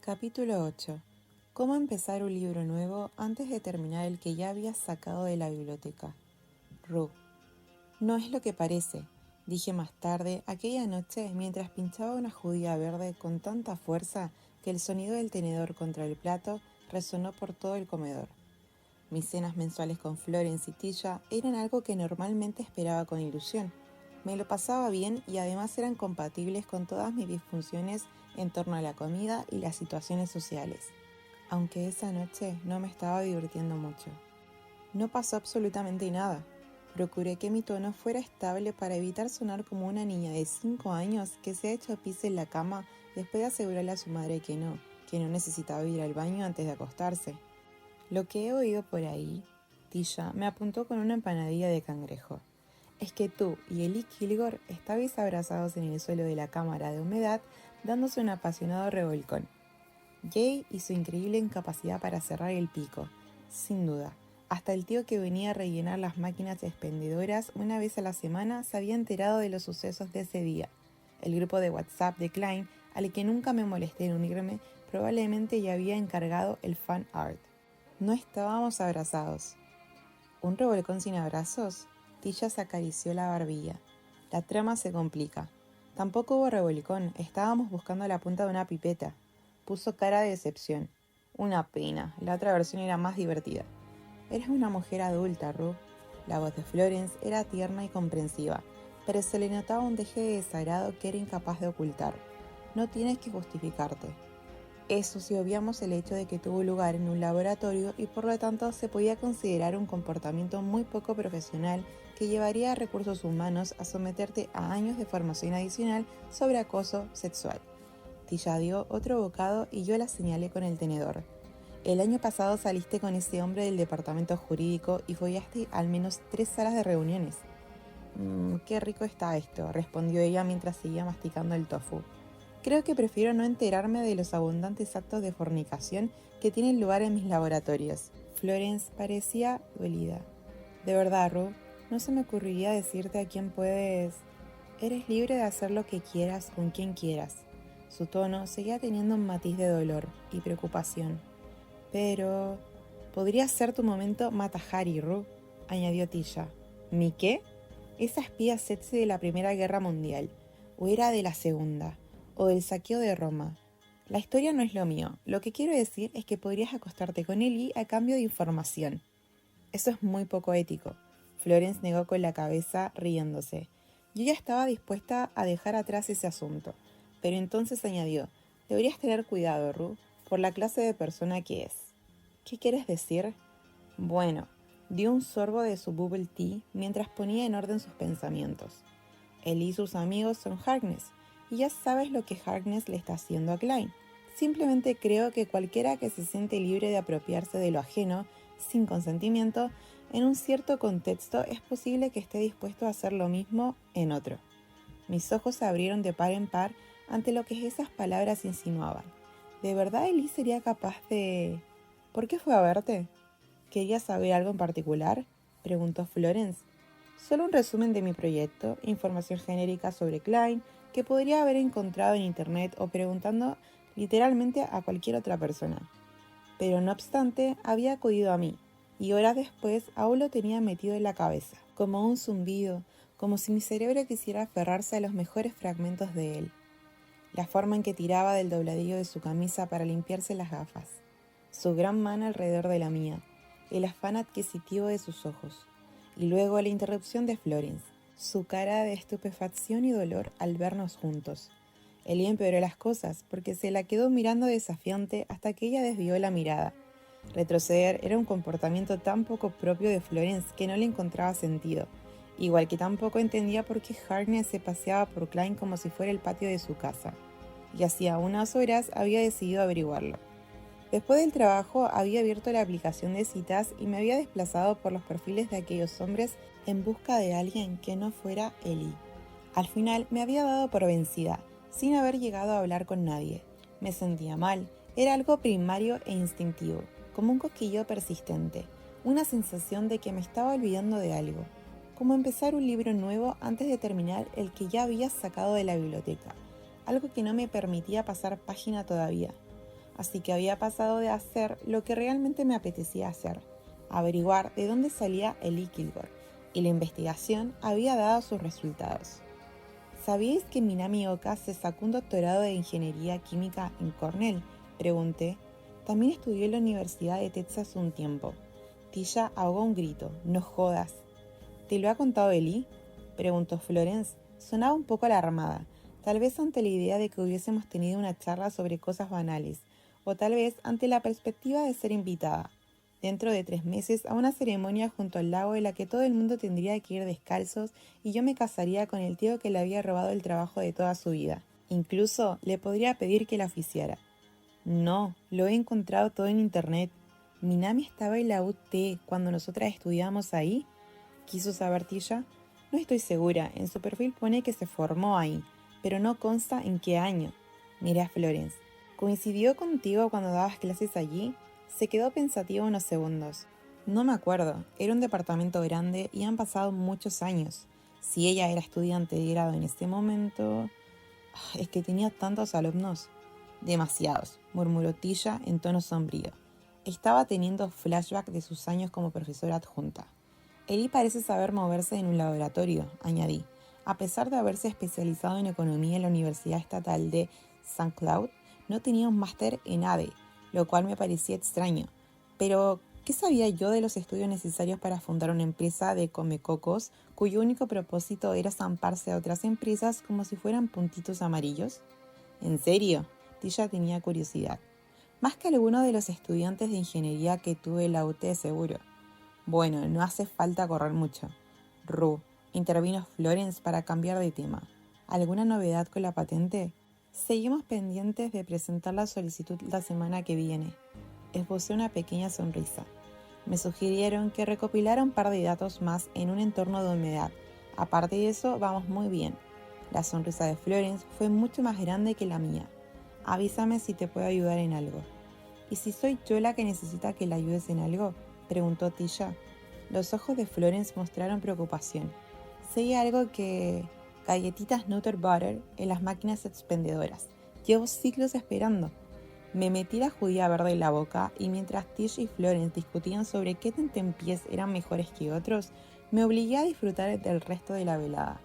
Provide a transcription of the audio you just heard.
Capítulo 8. ¿Cómo empezar un libro nuevo antes de terminar el que ya habías sacado de la biblioteca? Ru. No es lo que parece, dije más tarde aquella noche mientras pinchaba una judía verde con tanta fuerza que el sonido del tenedor contra el plato resonó por todo el comedor. Mis cenas mensuales con Florence y Tisha eran algo que normalmente esperaba con ilusión. Me lo pasaba bien y además eran compatibles con todas mis disfunciones en torno a la comida y las situaciones sociales. Aunque esa noche no me estaba divirtiendo mucho. No pasó absolutamente nada. Procuré que mi tono fuera estable para evitar sonar como una niña de 5 años que se ha hecho pis en la cama después de asegurarle a su madre que no necesitaba ir al baño antes de acostarse. Lo que he oído por ahí, Tisha me apuntó con una empanadilla de cangrejo. Es que tú y Ellie Kilgore estabais abrazados en el suelo de la cámara de humedad dándose un apasionado revolcón. Jay y su increíble incapacidad para cerrar el pico, sin duda. Hasta el tío que venía a rellenar las máquinas expendedoras una vez a la semana se había enterado de los sucesos de ese día. El grupo de WhatsApp de Klein, al que nunca me molesté en unirme, probablemente ya había encargado el fan art. No estábamos abrazados. ¿Un revolcón sin abrazos? Tisha se acarició la barbilla. La trama se complica. Tampoco hubo revolcón, estábamos buscando la punta de una pipeta. Puso cara de decepción. Una pena, la otra versión era más divertida. Eres una mujer adulta, Ru. La voz de Florence era tierna y comprensiva, pero se le notaba un deje de desagrado que era incapaz de ocultar. No tienes que justificarte. Eso si obviamos el hecho de que tuvo lugar en un laboratorio y por lo tanto se podía considerar un comportamiento muy poco profesional que llevaría a recursos humanos a someterte a años de formación adicional sobre acoso sexual. Tisha dio otro bocado y yo la señalé con el tenedor. El año pasado saliste con ese hombre del departamento jurídico y follaste al menos 3 salas de reuniones. Qué rico está esto, respondió ella mientras seguía masticando el tofu. Creo que prefiero no enterarme de los abundantes actos de fornicación que tienen lugar en mis laboratorios. Florence parecía dolida. De verdad, Ru, no se me ocurriría decirte a quién puedes... Eres libre de hacer lo que quieras con quien quieras. Su tono seguía teniendo un matiz de dolor y preocupación. Pero... podría ser tu momento Mata Hari, Ru, añadió Tisha. ¿Mi qué? Esa espía sexy de la Primera Guerra Mundial. ¿O era de la Segunda? ¿O del saqueo de Roma? La historia no es lo mío. Lo que quiero decir es que podrías acostarte con Ellie a cambio de información. Eso es muy poco ético. Florence negó con la cabeza, riéndose. Yo ya estaba dispuesta a dejar atrás ese asunto. Pero entonces añadió, deberías tener cuidado, Ru, por la clase de persona que es. ¿Qué quieres decir? Bueno, dio un sorbo de su bubble tea mientras ponía en orden sus pensamientos. Ellie y sus amigos son Harkness, y ya sabes lo que Harkness le está haciendo a Klein. Simplemente creo que cualquiera que se siente libre de apropiarse de lo ajeno, sin consentimiento, en un cierto contexto es posible que esté dispuesto a hacer lo mismo en otro. Mis ojos se abrieron de par en par ante lo que esas palabras insinuaban. ¿De verdad Ellie sería capaz de...? ¿Por qué fue a verte? ¿Quería saber algo en particular?, preguntó Florence. Solo un resumen de mi proyecto, información genérica sobre Klein, que podría haber encontrado en internet o preguntando literalmente a cualquier otra persona. Pero no obstante, había acudido a mí, y horas después aún lo tenía metido en la cabeza, como un zumbido, como si mi cerebro quisiera aferrarse a los mejores fragmentos de él. La forma en que tiraba del dobladillo de su camisa para limpiarse las gafas, su gran mano alrededor de la mía, el afán adquisitivo de sus ojos, y luego la interrupción de Florence, su cara de estupefacción y dolor al vernos juntos. Ellie empeoró las cosas porque se la quedó mirando desafiante hasta que ella desvió la mirada. Retroceder era un comportamiento tan poco propio de Florence que no le encontraba sentido, igual que tampoco entendía por qué Harkness se paseaba por Klein como si fuera el patio de su casa, y hacía unas horas había decidido averiguarlo. Después del trabajo había abierto la aplicación de citas y me había desplazado por los perfiles de aquellos hombres en busca de alguien que no fuera Ellie. Al final me había dado por vencida, sin haber llegado a hablar con nadie. Me sentía mal, era algo primario e instintivo, como un cosquilleo persistente, una sensación de que me estaba olvidando de algo, como empezar un libro nuevo antes de terminar el que ya había sacado de la biblioteca, algo que no me permitía pasar página todavía. así que había pasado de hacer lo que realmente me apetecía hacer, averiguar de dónde salía Ellie Kilgore, y la investigación había dado sus resultados. ¿Sabíais que Minami Oka se sacó un doctorado de Ingeniería Química en Cornell?, pregunté. También estudió en la Universidad de Texas un tiempo. Tisha ahogó un grito. «No jodas». «¿Te lo ha contado Ellie?», preguntó Florence. Sonaba un poco alarmada, tal vez ante la idea de que hubiésemos tenido una charla sobre cosas banales, o tal vez ante la perspectiva de ser invitada, dentro de 3 meses, a una ceremonia junto al lago en la que todo el mundo tendría que ir descalzos y yo me casaría con el tío que le había robado el trabajo de toda su vida. Incluso le podría pedir que la oficiara. No, lo he encontrado todo en internet. ¿Minami estaba en la UT cuando nosotras estudiábamos ahí?, quiso saber Tisha. No estoy segura, en su perfil pone que se formó ahí, pero no consta en qué año. Miré a Florence. ¿Coincidió contigo cuando dabas clases allí? Se quedó pensativa unos segundos. No me acuerdo, era un departamento grande y han pasado muchos años. Si ella era estudiante de grado en ese momento... Es que tenía tantos alumnos. Demasiados, murmuró Tisha en tono sombrío. Estaba teniendo flashback de sus años como profesora adjunta. Ellie parece saber moverse en un laboratorio, añadí. A pesar de haberse especializado en economía en la Universidad Estatal de St. Cloud, no tenía un máster en ADE, lo cual me parecía extraño. Pero, ¿qué sabía yo de los estudios necesarios para fundar una empresa de comecocos cuyo único propósito era zamparse a otras empresas como si fueran puntitos amarillos? ¿En serio? Tisha tenía curiosidad. Más que alguno de los estudiantes de ingeniería que tuve en la UT, seguro. Bueno, no hace falta correr mucho. Ru, intervino Florence para cambiar de tema. ¿Alguna novedad con la patente? Seguimos pendientes de presentar la solicitud la semana que viene. Esbocé una pequeña sonrisa. Me sugirieron que recopilara un par de datos más en un entorno de humedad. Aparte de eso, vamos muy bien. La sonrisa de Florence fue mucho más grande que la mía. Avísame si te puedo ayudar en algo. ¿Y si soy yo la que necesita que la ayudes en algo?, preguntó Tisha. Los ojos de Florence mostraron preocupación. Sé algo que... Galletitas Nutter Butter en las máquinas expendedoras. Llevo siglos esperando. Me metí la judía verde en la boca y mientras Tish y Florence discutían sobre qué tentempiés eran mejores que otros, me obligué a disfrutar del resto de la velada.